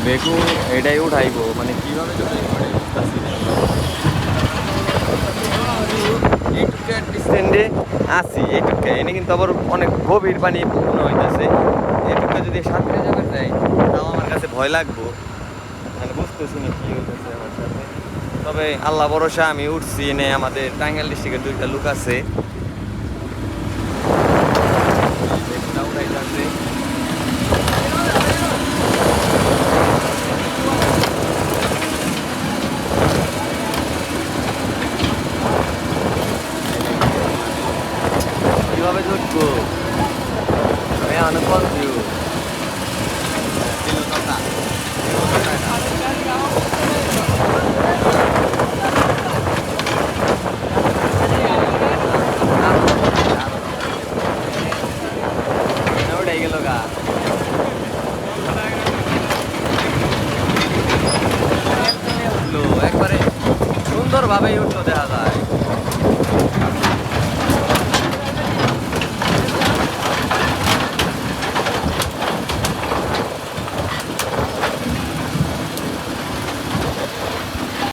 বেকু এটাই উঠাইব মানে কিভাবে চলে এইটুকু স্ট্যান্ডে আসি এইটুকু এনে কিন্তু আবার অনেক গভীর পানি মনে হইতেছে। এইটুকু যদি সাঁতরে যাবে যায় তাও আমার কাছে ভয় লাগবো, মানে বুঝতেছি না কি হইতেছে আমার সাথে। তবে আল্লাহ ভরসা আমি উঠছি, এনে আমাদের টাঙ্গাইল ডিস্ট্রিক্টের 2টা লোক আছে উঠাইতেছে। কিভাবে ধরবো আমি অনেক কনফিউজ। উঠে গেল গা উঠলো একবারে সুন্দর ভাবেই উঠলো দেখা যায়।